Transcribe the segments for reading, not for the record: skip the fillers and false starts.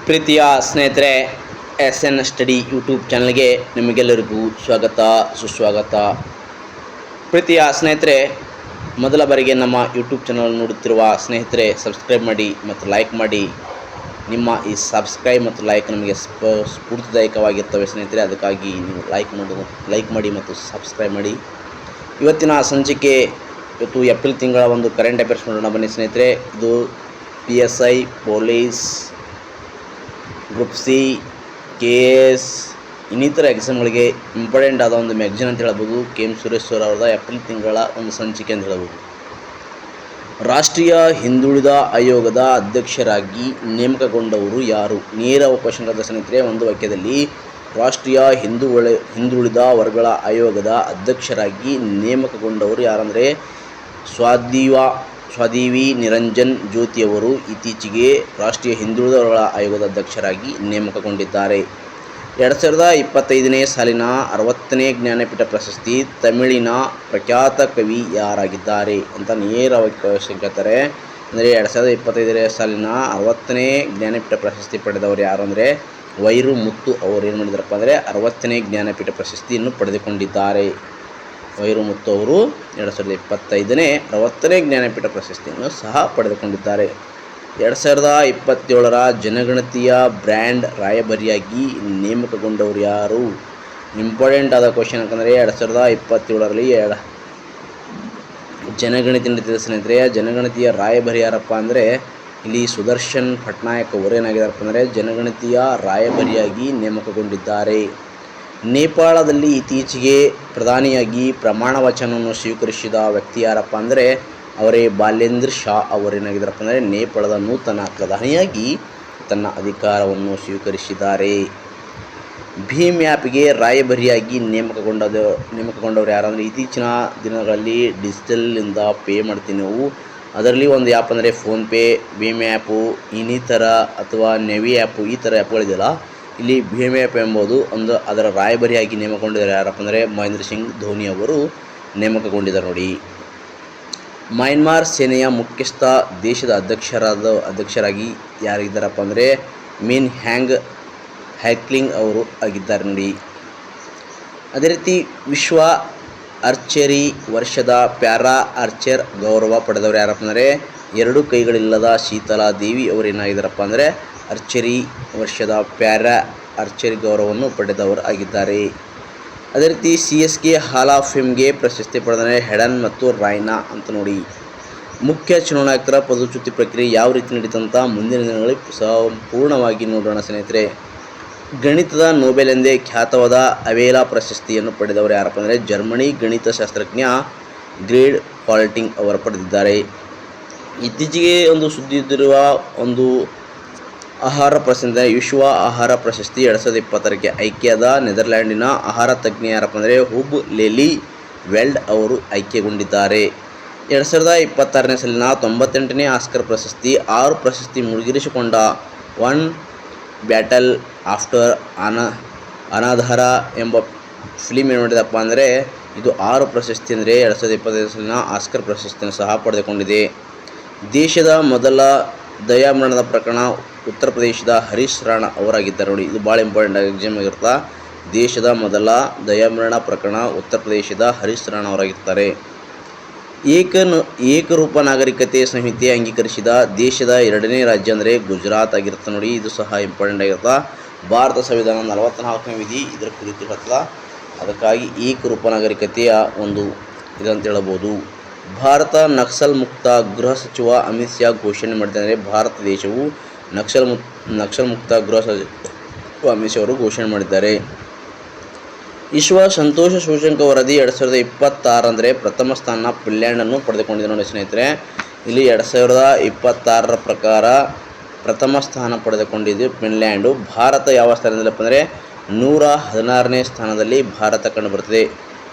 ಪ್ರೀತಿಯ ಸ್ನೇಹಿತರೆ, S N study YouTube ಚಾನಲ್ಗೆ ನಿಮಗೆಲ್ಲರಿಗೂ ಸ್ವಾಗತ ಸುಸ್ವಾಗತ. ಪ್ರೀತಿಯ ಸ್ನೇಹಿತರೆ, ಮೊದಲ ಬಾರಿಗೆ ನಮ್ಮ ಯೂಟ್ಯೂಬ್ ಚಾನಲ್ ನೋಡುತ್ತಿರುವ ಸ್ನೇಹಿತರೆ ಸಬ್ಸ್ಕ್ರೈಬ್ ಮಾಡಿ ಮತ್ತು ಲೈಕ್ ಮಾಡಿ. ನಿಮ್ಮ ಈ ಸಬ್ಸ್ಕ್ರೈಬ್ ಮತ್ತು ಲೈಕ್ ನಮಗೆ ಸ್ಫೂರ್ತಿದಾಯಕವಾಗಿರ್ತವೆ ಸ್ನೇಹಿತರೆ. ಅದಕ್ಕಾಗಿ ನೀವು ಲೈಕ್ ಮಾಡಿ ಮತ್ತು ಸಬ್ಸ್ಕ್ರೈಬ್ ಮಾಡಿ. ಇವತ್ತಿನ ಸಂಚಿಕೆ ಇವತ್ತು ಏಪ್ರಿಲ್ ತಿಂಗಳ ಒಂದು ಕರೆಂಟ್ ಅಫೇರ್ಸ್ ನೋಡೋಣ ಬನ್ನಿ ಸ್ನೇಹಿತರೆ. ಇದು PSI, police, group C, KS ಇನ್ನಿತರ ಎಕ್ಸಾಮ್ಗಳಿಗೆ ಇಂಪಾರ್ಟೆಂಟ್ ಆದ ಒಂದು ಮ್ಯಾಗ್ಝಿನ್ ಅಂತ ಹೇಳ್ಬೋದು. KM ಸುರೇಶ್ ಸರ್ ಅವರದ ಏಪ್ರಿಲ್ ತಿಂಗಳ ಒಂದು ಸಂಚಿಕೆ ಅಂತ ಹೇಳ್ಬೋದು. ರಾಷ್ಟ್ರೀಯ ಹಿಂದುಳಿದ ಆಯೋಗದ ಅಧ್ಯಕ್ಷರಾಗಿ ನೇಮಕಗೊಂಡವರು ಯಾರು? ನೇರ ಕ್ವಶನ್ ಆದ ಸ್ನೇಹಿತರೆ. ಒಂದು ವಾಕ್ಯದಲ್ಲಿ ರಾಷ್ಟ್ರೀಯ ಹಿಂದುಳಿದ ವರ್ಗಗಳ ಆಯೋಗದ ಅಧ್ಯಕ್ಷರಾಗಿ ನೇಮಕಗೊಂಡವರು ಯಾರಂದರೆ ಸ್ವಾದಿವಿ ನಿರಂಜನ್ ಜ್ಯೋತಿಯವರು ಇತ್ತೀಚೆಗೆ ರಾಷ್ಟ್ರೀಯ ಹಿಂದುಳಿದ ವರ್ಗಗಳ ಆಯೋಗದ ಅಧ್ಯಕ್ಷರಾಗಿ ನೇಮಕಗೊಂಡಿದ್ದಾರೆ. 2025ನೇ ಸಾಲಿನ 60ನೇ ಜ್ಞಾನಪೀಠ ಪ್ರಶಸ್ತಿ ತಮಿಳಿನ ಪ್ರಖ್ಯಾತ ಕವಿ ಯಾರಾಗಿದ್ದಾರೆ ಅಂತ ನೇರವಾಗಿ ಕೇಳ್ತಾರೆ. ಅಂದರೆ 2025ನೇ ಸಾಲಿನ 60ನೇ ಜ್ಞಾನಪೀಠ ಪ್ರಶಸ್ತಿ ಪಡೆದವರು ಯಾರು ಅಂದರೆ ವೈರಮುತ್ತು ಅವರು ಏನು ಮಾಡಿದಾರಪ್ಪ ಅಂದರೆ 60ನೇ ಜ್ಞಾನಪೀಠ ಪ್ರಶಸ್ತಿಯನ್ನು ಪಡೆದುಕೊಂಡಿದ್ದಾರೆ. ವೈರಮುತ್ತು ಅವರು 2025ನೇ 60ನೇ ಜ್ಞಾನಪೀಠ ಪ್ರಶಸ್ತಿಯನ್ನು ಸಹ ಪಡೆದುಕೊಂಡಿದ್ದಾರೆ. 2027ರ ಜನಗಣತಿಯ ಬ್ರ್ಯಾಂಡ್ ರಾಯಭಾರಿಯಾಗಿ ನೇಮಕಗೊಂಡವರು ಯಾರು? ಇಂಪಾರ್ಟೆಂಟ್ ಆದ ಕ್ವಶನ್ ಯಾಕಂದರೆ 2027ರಲ್ಲಿ ಜನಗಣತಿ ನಡೀತಿದೆ ಸ್ನೇಹಿತರೆ. ಜನಗಣತಿಯ ರಾಯಭಾರಿ ಯಾರಪ್ಪ ಅಂದರೆ ಇಲ್ಲಿ ಸುದರ್ಶನ್ ಪಟ್ನಾಯಕ್ ಅವರು ಏನಾಗಿದ್ದಾರಪ್ಪ ಅಂದರೆ ಜನಗಣತಿಯ ರಾಯಭಾರಿಯಾಗಿ ನೇಮಕಗೊಂಡಿದ್ದಾರೆ. ನೇಪಾಳದಲ್ಲಿ ಇತ್ತೀಚೆಗೆ ಪ್ರಧಾನಿಯಾಗಿ ಪ್ರಮಾಣ ವಚನವನ್ನು ಸ್ವೀಕರಿಸಿದ ವ್ಯಕ್ತಿ ಯಾರಪ್ಪ ಅಂದರೆ ಅವರೇ ಬಾಲೇಂದ್ರ ಶಾ ಅವರೇನಾಗಿದ್ದಾರಪ್ಪ ಅಂದರೆ ನೇಪಾಳದ ನೂತನ ಪ್ರಧಾನಿಯಾಗಿ ತನ್ನ ಅಧಿಕಾರವನ್ನು ಸ್ವೀಕರಿಸಿದ್ದಾರೆ. ಭೀಮ್ ಆ್ಯಪ್ಗೆ ರಾಯಭಾರಿಯಾಗಿ ನೇಮಕಗೊಂಡವರು ಯಾರಂದರೆ ಇತ್ತೀಚಿನ ದಿನಗಳಲ್ಲಿ ಡಿಜಿಟಲ್ನಿಂದ ಪೇ ಮಾಡ್ತೀವಿ ನಾವು. ಅದರಲ್ಲಿ ಒಂದು ಆ್ಯಪ್ ಅಂದರೆ ಫೋನ್ಪೇ, ಭೀಮ್ ಆ್ಯಪು, ಇನ್ನಿತರ ಅಥವಾ ನೆವಿ ಆ್ಯಪು ಈ ಥರ ಆ್ಯಪ್ಗಳಿದೆಯಲ್ಲ, ಇಲ್ಲಿ ಭೀಮ್ ಆ್ಯಪ್ ಎಂಬುದು ಅದರ ರಾಯಭಾರಿಯಾಗಿ ನೇಮಕಗೊಂಡಿದ್ದಾರೆ ಯಾರಪ್ಪ ಅಂದರೆ ಮಹೇಂದ್ರ ಸಿಂಗ್ ಧೋನಿ ಅವರು ನೇಮಕಗೊಂಡಿದ್ದಾರೆ ನೋಡಿ. ಮಯನ್ಮಾರ್ ಸೇನೆಯ ಮುಖ್ಯಸ್ಥ ದೇಶದ ಅಧ್ಯಕ್ಷರಾಗಿ ಯಾರಿದ್ದಾರಪ್ಪ ಅಂದರೆ ಮಿನ್ ಹ್ಯಾಂಗ್ಲಿಂಗ್ ಅವರು ಆಗಿದ್ದಾರೆ ನೋಡಿ. ಅದೇ ರೀತಿ ವಿಶ್ವ ಆರ್ಚರಿ ವರ್ಷದ ಪ್ಯಾರಾ ಆರ್ಚರ್ ಗೌರವ ಪಡೆದವರು ಯಾರಪ್ಪ ಅಂದರೆ 2 ಕೈಗಳಿಲ್ಲದ ಶೀತಲಾ ದೇವಿ ಅವರೇನಾಗಿದ್ದಾರಪ್ಪ ಅಂದರೆ ಆರ್ಚರಿ ವರ್ಷದ ಪ್ಯಾರಾ ಆರ್ಚರಿ ಗೌರವವನ್ನು ಪಡೆದವರು ಆಗಿದ್ದಾರೆ. ಅದೇ ರೀತಿ CSK ಹಾಲ್ ಆಫ್ ಫೇಮ್ಗೆ ಪ್ರಶಸ್ತಿ ಪಡೆದರೆ ಹೆಡನ್ ಮತ್ತು ರಾಯ್ನಾ ಅಂತ ನೋಡಿ. ಮುಖ್ಯ ಚುನಾವಣಾಯುಕ್ತರ ಪದಚ್ಯುತಿ ಪ್ರಕ್ರಿಯೆ ಯಾವ ರೀತಿ ನಡೀತಂತ ಮುಂದಿನ ದಿನಗಳಲ್ಲಿ ಸಂಪೂರ್ಣವಾಗಿ ನೋಡೋಣ ಸ್ನೇಹಿತರೆ. ಗಣಿತದ ನೊಬೆಲ್ ಎಂದೇ ಖ್ಯಾತವಾದ ಅವೇಲಾ ಪ್ರಶಸ್ತಿಯನ್ನು ಪಡೆದವರು ಯಾರಪ್ಪ ಅಂದರೆ ಜರ್ಮನಿ ಗಣಿತ ಶಾಸ್ತ್ರಜ್ಞ ಗ್ರೇಡ್ ಪಾಲ್ಟಿಂಗ್ ಅವರು ಪಡೆದಿದ್ದಾರೆ. ಇತ್ತೀಚೆಗೆ ಒಂದು ಸುದ್ದಿಯಿರುವ ಒಂದು ಆಹಾರ ಪ್ರಶಸ್ತಿ ವಿಶ್ವ ಆಹಾರ ಪ್ರಶಸ್ತಿ 2020ಕ್ಕೆ ಆಯ್ಕೆಯಾದ ನೆದರ್ಲ್ಯಾಂಡಿನ ಆಹಾರ ತಜ್ಞ ಯಾರಪ್ಪ ಅಂದರೆ ಹುಬ್ ಲೆಲಿ ವೆಲ್ಡ್ ಅವರು ಆಯ್ಕೆಗೊಂಡಿದ್ದಾರೆ. 2026ನೇ ಸಾಲಿನ 98ನೇ ಆಸ್ಕರ್ ಪ್ರಶಸ್ತಿ 6 ಪ್ರಶಸ್ತಿ ಮುಡಿಗೇರಿಸಿಕೊಂಡ ಒನ್ ಬ್ಯಾಟಲ್ ಆಫ್ಟರ್ ಅನಾಧಾರ ಎಂಬ ಫಿಲ್ಮ್ ಏನು ಮಾಡಿದಪ್ಪ ಅಂದರೆ ಇದು 6 ಪ್ರಶಸ್ತಿ ಅಂದರೆ 2025 ಸಾಲಿನ ಆಸ್ಕರ್ ಪ್ರಶಸ್ತಿಯನ್ನು ಸಹ ಪಡೆದುಕೊಂಡಿದೆ. ದೇಶದ ಮೊದಲ ದಯಾಮರಣದ ಪ್ರಕರಣ ಉತ್ತರ ಪ್ರದೇಶದ ಹರೀಶ್ ರಾಣಾ ಅವರಾಗಿದ್ದಾರೆ ನೋಡಿ. ಇದು ಭಾಳ ಇಂಪಾರ್ಟೆಂಟ್ ಎಕ್ಸಾಮ್ ಆಗಿರುತ್ತೆ. ದೇಶದ ಮೊದಲ ದಯಾಮರಣ ಪ್ರಕರಣ ಉತ್ತರ ಪ್ರದೇಶದ ಹರೀಶ್ ರಾಣಾ ಅವರಾಗಿರ್ತಾರೆ. ಏಕರೂಪ ನಾಗರಿಕತೆ ಸಂಹಿತೆ ಅಂಗೀಕರಿಸಿದ ದೇಶದ 2ನೇ ರಾಜ್ಯ ಅಂದರೆ ಗುಜರಾತ್ ಆಗಿರುತ್ತೆ ನೋಡಿ. ಇದು ಸಹ ಇಂಪಾರ್ಟೆಂಟ್ ಆಗಿರುತ್ತೆ. ಭಾರತ ಸಂವಿಧಾನ 44ನೇ ವಿಧಿ ಇದರ ಕುರಿತು ಇರುತ್ತದೆ. ಅದಕ್ಕಾಗಿ ಏಕರೂಪ ನಾಗರಿಕತೆಯ ಒಂದು ಇದಂತ ಹೇಳಬಹುದು. ಭಾರತ ನಕ್ಸಲ್ ಮುಕ್ತ ಗೃಹ ಸಚಿವ ಅಮಿತ್ ಶಾ ಘೋಷಣೆ ಮಾಡಿದ್ದಾರೆ. ಭಾರತ ದೇಶವು ನಕ್ಸಲ್ ಮುಕ್ತ ಗೃಹ ಸಚಿವ ಅಮಿತ್ ಶಾ ಅವರು ಘೋಷಣೆ ಮಾಡಿದ್ದಾರೆ. ವಿಶ್ವ ಸಂತೋಷ ಸೂಚ್ಯಂಕ ವರದಿ 2026 ಅಂದರೆ ಪ್ರಥಮ ಸ್ಥಾನ ಫಿನ್ಲ್ಯಾಂಡನ್ನು ಪಡೆದುಕೊಂಡಿದೆ ನೋಡಿ ಸ್ನೇಹಿತರೆ. ಇಲ್ಲಿ 2026ರ ಪ್ರಕಾರ ಪ್ರಥಮ ಸ್ಥಾನ ಪಡೆದುಕೊಂಡಿದ್ದು ಫಿನ್ಲ್ಯಾಂಡು. ಭಾರತ ಯಾವ ಸ್ಥಾನದಲ್ಲಪ್ಪ ಅಂದರೆ 116ನೇ ಸ್ಥಾನದಲ್ಲಿ ಭಾರತ ಕಂಡುಬರುತ್ತದೆ.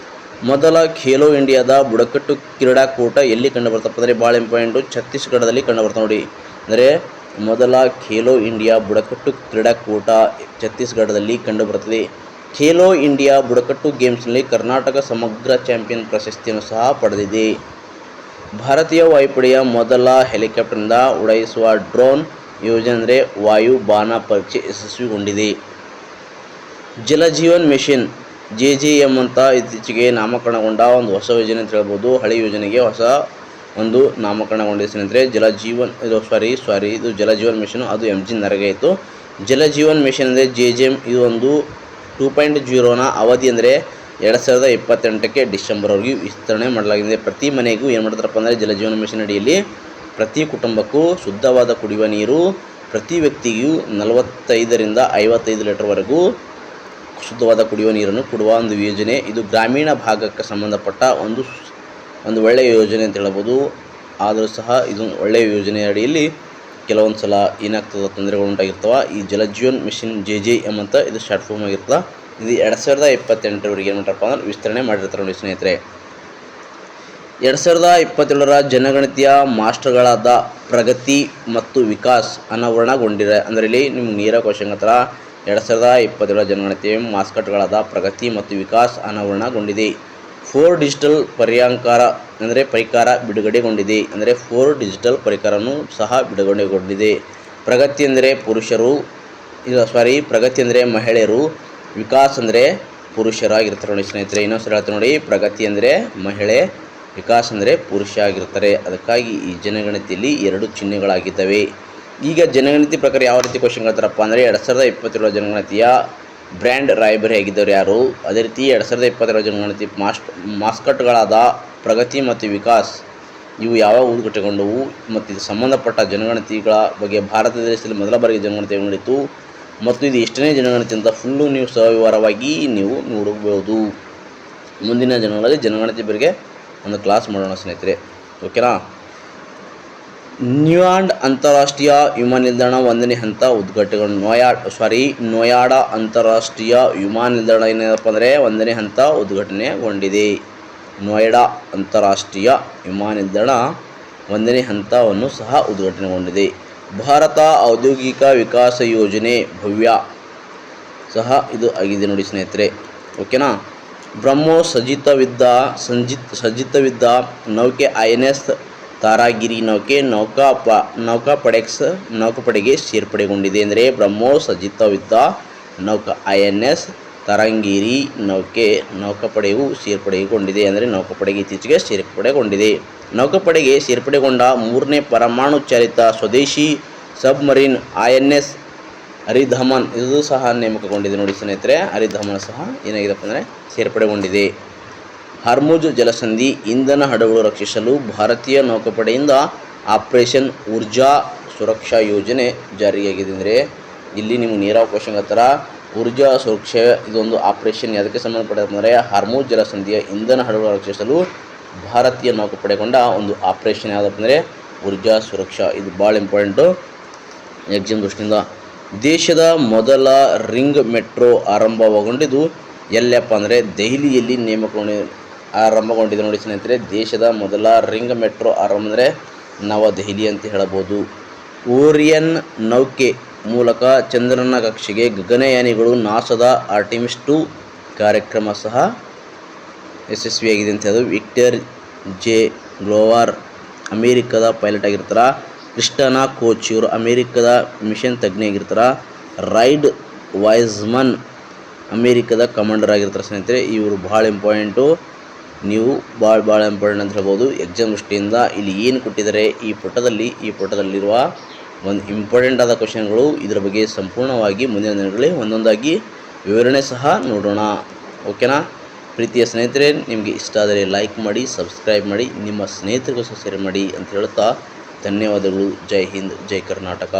ಮೊದಲ ಖೇಲೋ ಇಂಡಿಯಾದ ಬುಡಕಟ್ಟು ಕ್ರೀಡಾಕೂಟ ಎಲ್ಲಿ ಕಂಡುಬರ್ತಪ್ಪ ಅಂದರೆ ಭಾಳ ಇಂಪಾರ್ಟೆಂಟು ಛತ್ತೀಸ್ಗಢದಲ್ಲಿ ಕಂಡುಬರ್ತದೆ ನೋಡಿ. ಅಂದರೆ ಮೊದಲ ಖೇಲೋ ಇಂಡಿಯಾ ಬುಡಕಟ್ಟು ಕ್ರೀಡಾಕೂಟ ಛತ್ತೀಸ್ಗಢದಲ್ಲಿ ಕಂಡುಬರುತ್ತದೆ. ಖೇಲೋ ಇಂಡಿಯಾ ಬುಡಕಟ್ಟು ಗೇಮ್ಸ್ನಲ್ಲಿ ಕರ್ನಾಟಕ ಸಮಗ್ರ ಚಾಂಪಿಯನ್ ಪ್ರಶಸ್ತಿಯನ್ನು ಸಹ ಪಡೆದಿದೆ. ಭಾರತೀಯ ವಾಯುಪಡೆಯ ಮೊದಲ ಹೆಲಿಕಾಪ್ಟರ್ನಿಂದ ಉಡಾಯಿಸುವ ಡ್ರೋನ್ ಯೋಜನೆ ಅಂದರೆ ವಾಯುಯಾನ ಪರೀಕ್ಷೆ ಯಶಸ್ವಿಗೊಂಡಿದೆ. ಜಲಜೀವನ್ ಮಿಷನ್ JJM ಅಂತ ಇತ್ತೀಚೆಗೆ ನಾಮಕರಣಗೊಂಡ ಒಂದು ಹೊಸ ಯೋಜನೆ ಅಂತ ಹೇಳ್ಬೋದು. ಹಳೆ ಯೋಜನೆಗೆ ಹೊಸ ಒಂದು ನಾಮಕರಣಗೊಂಡಿದೆ. ಸ್ನೇಹಿತರೆ ಇದು ಜಲಜೀವನ್ ಮಿಷನ್, ಅದು MG ನರೇಗಾ ಇತ್ತು. ಜಲಜೀವನ್ ಮಿಷನ್ ಅಂದರೆ JJM ಇದು ಒಂದು 2.0ನ ಅವಧಿ ಅಂದರೆ 2028ಕ್ಕೆ ಡಿಸೆಂಬರ್ವರೆಗೂ ವಿಸ್ತರಣೆ ಮಾಡಲಾಗಿದೆ. ಪ್ರತಿ ಮನೆಗೂ ಏನು ಮಾಡ್ತಾರಪ್ಪ ಅಂದರೆ ಜಲಜೀವನ್ ಮಿಷನ್ ಅಡಿಯಲ್ಲಿ ಪ್ರತಿ ಕುಟುಂಬಕ್ಕೂ ಶುದ್ಧವಾದ ಕುಡಿಯುವ ನೀರು, ಪ್ರತಿ ವ್ಯಕ್ತಿಗೂ 45ರಿಂದ 55 ಲೀಟರ್ವರೆಗೂ ಶುದ್ಧವಾದ ಕುಡಿಯುವ ನೀರನ್ನು ಕೊಡುವ ಒಂದು ಯೋಜನೆ. ಇದು ಗ್ರಾಮೀಣ ಭಾಗಕ್ಕೆ ಸಂಬಂಧಪಟ್ಟ ಒಂದು ಒಳ್ಳೆಯ ಯೋಜನೆ ಅಂತ ಹೇಳ್ಬೋದು. ಆದರೂ ಸಹ ಇದು ಒಳ್ಳೆಯ ಯೋಜನೆ ಅಡಿಯಲ್ಲಿ ಕೆಲವೊಂದು ಸಲ ಏನಾಗ್ತದೆ ತೊಂದರೆಗಳು ಉಂಟಾಗಿರ್ತವೆ. ಈ ಜಲಜೀವನ್ ಮಿಷನ್ JJM ಅಂತ ಇದು ಶಾರ್ಟ್ ಫಾರ್ಮ್ ಆಗಿರ್ತದೆ. ಇದು 2028ರವರೆಗೆ ಏನು ಮಾಡ್ತಾರಪ್ಪ ಅಂದ್ರೆ ವಿಸ್ತರಣೆ ಮಾಡಿರ್ತಾರೆ ನೋಡಿ ಸ್ನೇಹಿತರೆ. 2022ರ ಜನಗಣತಿಯ ಮಾಸ್ಟರ್ಗಳಾದ ಪ್ರಗತಿ ಮತ್ತು ವಿಕಾಸ್ ಅನಾವರಣಗೊಂಡಿದೆ. ಅಂದರೆ ಇಲ್ಲಿ ನಿಮ್ಗೆ ನೇರ ಕ್ವಶನ್ ಹತ್ರ 2022ರ ಜನಗಣತಿಯ ಮಾಸ್ಕಟ್ಗಳಾದ ಪ್ರಗತಿ ಮತ್ತು ವಿಕಾಸ್ ಅನಾವರಣಗೊಂಡಿದೆ. 4 ಡಿಜಿಟಲ್ ಪರಿಕಾರ ಬಿಡುಗಡೆಗೊಂಡಿದೆ. ಅಂದರೆ 4 ಡಿಜಿಟಲ್ ಪರಿಕರನೂ ಸಹ ಬಿಡುಗಡೆಗೊಂಡಿದೆ. ಪ್ರಗತಿ ಅಂದರೆ ಮಹಿಳೆಯರು, ವಿಕಾಸ್ ಅಂದರೆ ಪುರುಷರಾಗಿರ್ತಾರೆ ನೋಡಿ ಸ್ನೇಹಿತರೆ. ಇನ್ನೊಂದು ಹೇಳ್ತಾರೆ ನೋಡಿ, ಪ್ರಗತಿ ಅಂದರೆ ಮಹಿಳೆ, ವಿಕಾಸ್ ಅಂದರೆ ಪುರುಷ ಆಗಿರ್ತಾರೆ. ಅದಕ್ಕಾಗಿ ಈ ಜನಗಣತಿಯಲ್ಲಿ 2 ಚಿಹ್ನೆಗಳಾಗಿದ್ದಾವೆ. ಈಗ ಜನಗಣತಿ ಪ್ರಕಾರ ಯಾವ ರೀತಿ ಕ್ವಶನ್ ಹೇಳ್ತಾರಪ್ಪ ಅಂದರೆ 2022ರ ಜನಗಣತಿಯ ಬ್ರ್ಯಾಂಡ್ ರಾಯಭಾರಿ ಆಗಿದ್ದವರು ಯಾರು, ಅದೇ ರೀತಿ 2022ರ ಜನಗಣತಿ ಮಾಸ್ಕಟ್ಗಳಾದ ಪ್ರಗತಿ ಮತ್ತು ವಿಕಾಸ್ ಇವು ಯಾವಾಗ ಉದ್ಘಾಟನೆಗೊಂಡವು ಮತ್ತು ಇದು ಸಂಬಂಧಪಟ್ಟ ಜನಗಣತಿಗಳ ಬಗ್ಗೆ ಭಾರತ ದೇಶದಲ್ಲಿ ಮೊದಲ ಬಾರಿಗೆ ಜನಗಣತಿ ನಡೆಯಿತು ಮತ್ತು ಇದು ಎಷ್ಟನೇ ಜನಗಣತಿ ಅಂತ ಫುಲ್ಲು ನೀವು ಸವಿವರವಾಗಿ ನೀವು ನೋಡಬಹುದು. ಮುಂದಿನ ದಿನಗಳಲ್ಲಿ ಜನಗಣತಿ ಬಗ್ಗೆ ಒಂದು ಕ್ಲಾಸ್ ಮಾಡೋಣ ಸ್ನೇಹಿತರೆ, ಓಕೆನಾ. ನ್ಯೂಯಾರ್ಕ್ ಅಂತಾರಾಷ್ಟ್ರೀಯ ವಿಮಾನ ನಿಲ್ದಾಣ 1ನೇ ಹಂತ ಉದ್ಘಾಟನೆಗೊಂಡು ನೋಯಾಡಾ ಅಂತಾರಾಷ್ಟ್ರೀಯ ವಿಮಾನ ನಿಲ್ದಾಣ ಏನಪ್ಪ ಅಂದರೆ 1ನೇ ಹಂತ ಉದ್ಘಾಟನೆಗೊಂಡಿದೆ. ನೋಯ್ಡಾ ಅಂತಾರಾಷ್ಟ್ರೀಯ ವಿಮಾನ ನಿಲ್ದಾಣ 1ನೇ ಹಂತವನ್ನು ಸಹ ಉದ್ಘಾಟನೆಗೊಂಡಿದೆ. ಭಾರತ ಔದ್ಯೋಗಿಕ ವಿಕಾಸ ಯೋಜನೆ ಭವ್ಯ ಸಹ ಇದು ಆಗಿದೆ ನೋಡಿ ಸ್ನೇಹಿತರೆ, ಓಕೆನಾ. ಬ್ರಹ್ಮೋಸ್ ಸಜ್ಜಿತವಿದ್ದ ನೌಕೆ INS ತಾರಾಗಿರಿ ನೌಕೆ ನೌಕಾಪಡೆಗೆ ಸೇರ್ಪಡೆಗೊಂಡಿದೆ. ಅಂದರೆ ಬ್ರಹ್ಮೋಸ್ ಸಜ್ಜಿತವಿದ್ದ ನೌಕಾ INS ತಾರಾಗಿರಿ ನೌಕಾಪಡೆಯು ಸೇರ್ಪಡೆಗೊಂಡಿದೆ. ಅಂದರೆ ನೌಕಾಪಡೆಗೆ ಇತ್ತೀಚೆಗೆ ಸೇರ್ಪಡೆಗೊಂಡಿದೆ. ನೌಕಾಪಡೆಗೆ ಸೇರ್ಪಡೆಗೊಂಡ 3ನೇ ಪರಮಾಣು ಚಾಲಿತ ಸ್ವದೇಶಿ ಸಬ್ಮರೀನ್ INS ಅರಿಧಮನ್ ಇದು ಸಹ ನೇಮಕಗೊಂಡಿದೆ ನೋಡಿ ಸ್ನೇಹಿತರೆ. ಅರಿಧಮನ್ ಸಹ ಏನಾಗಿದೆಪ್ಪ ಅಂದರೆ ಸೇರ್ಪಡೆಗೊಂಡಿದೆ. ಹಾರ್ಮುಜ್ ಜಲಸಂಧಿ ಇಂಧನ ಹಡಗುಗಳು ರಕ್ಷಿಸಲು ಭಾರತೀಯ ನೌಕಾಪಡೆಯಿಂದ ಆಪರೇಷನ್ ಊರ್ಜಾ ಸುರಕ್ಷಾ ಯೋಜನೆ ಜಾರಿಯಾಗಿದೆ. ಅಂದರೆ ಇಲ್ಲಿ ನಿಮ್ಗೆ ನೇರ ಕ್ವಶನ್ ಹತ್ತಿರ ಊರ್ಜಾ ಸುರಕ್ಷೆ ಇದೊಂದು ಆಪರೇಷನ್ ಯಾವುದಕ್ಕೆ ಸಂಬಂಧಪಟ್ಟಂದರೆ ಹಾರ್ಮುಜ್ ಜಲಸಂಧಿಯ ಇಂಧನ ಹಡಗುಗಳು ರಕ್ಷಿಸಲು ಭಾರತೀಯ ನೌಕಾಪಡೆಗೊಂಡ ಒಂದು ಆಪರೇಷನ್ ಯಾವುದಪ್ಪ ಅಂದರೆ ಊರ್ಜಾ ಸುರಕ್ಷಾ. ಇದು ಭಾಳ ಇಂಪಾರ್ಟೆಂಟು ಎಕ್ಸಾಮ್ ದೃಷ್ಟಿಯಿಂದ. ದೇಶದ ಮೊದಲ ರಿಂಗ್ ಮೆಟ್ರೋ ಆರಂಭಗೊಂಡಿದ್ದು ಎಲ್ಲಪ್ಪ ಅಂದರೆ ದೆಹಲಿಯಲ್ಲಿ ಆರಂಭಗೊಂಡಿದೆ ನೋಡಿ ಸ್ನೇಹಿತರೆ. ದೇಶದ ಮೊದಲ ರಿಂಗ್ ಮೆಟ್ರೋ ಆರಂಭ ಅಂದರೆ ನವದೆಹಲಿ ಅಂತ ಹೇಳಬಹುದು. ಓರಿಯನ್ ನೌಕೆ ಮೂಲಕ ಚಂದ್ರನ ಕಕ್ಷೆಗೆ ಗಗನಯಾನಿಗಳು ನಾಸಾದ ಆರ್ಟಿಮಿಸ್ 2 ಕಾರ್ಯಕ್ರಮ ಸಹ ಯಶಸ್ವಿಯಾಗಿದೆ ಅಂತ ಹೇಳೋದು. ವಿಕ್ಟರ್ ಜೆ ಗ್ಲೋವರ್ ಅಮೇರಿಕದ ಪೈಲಟ್ ಆಗಿರ್ತಾರೆ. ಕ್ರಿಸ್ಟನಾ ಕೋಚ್ ಇವರು ಅಮೇರಿಕದ ಮಿಷನ್ ತಜ್ಞ ಆಗಿರ್ತಾರೆ. ರೈಡ್ ವೈಸ್ಮನ್ ಅಮೇರಿಕದ ಕಮಾಂಡರ್ ಆಗಿರ್ತಾರೆ ಸ್ನೇಹಿತರೆ. ಇವರು ಭಾಳ ಇಂಪಾರ್ಟೆಂಟು, ನೀವು ಭಾಳ ಇಂಪಾರ್ಟೆಂಟ್ ಅಂತ ಹೇಳ್ಬೋದು ಎಕ್ಸಾಮ್ ದೃಷ್ಟಿಯಿಂದ. ಇಲ್ಲಿ ಏನು ಕೊಟ್ಟಿದ್ದಾರೆ ಈ ಪುಟದಲ್ಲಿರುವ ಒಂದು ಇಂಪಾರ್ಟೆಂಟ್ ಆದ ಕ್ವಶನ್ಗಳು, ಇದರ ಬಗ್ಗೆ ಸಂಪೂರ್ಣವಾಗಿ ಮುಂದಿನ ದಿನಗಳಲ್ಲಿ ಒಂದೊಂದಾಗಿ ವಿವರಣೆ ಸಹ ನೋಡೋಣ, ಓಕೆನಾ. ಪ್ರೀತಿಯ ಸ್ನೇಹಿತರೆ, ನಿಮಗೆ ಇಷ್ಟ ಆದರೆ ಲೈಕ್ ಮಾಡಿ, ಸಬ್ಸ್ಕ್ರೈಬ್ ಮಾಡಿ, ನಿಮ್ಮ ಸ್ನೇಹಿತರಿಗೂ ಸಹ ಶೇರ್ ಮಾಡಿ ಅಂತ ಹೇಳ್ತಾ ಧನ್ಯವಾದಗಳು. ಜೈ ಹಿಂದ್, ಜೈ ಕರ್ನಾಟಕ.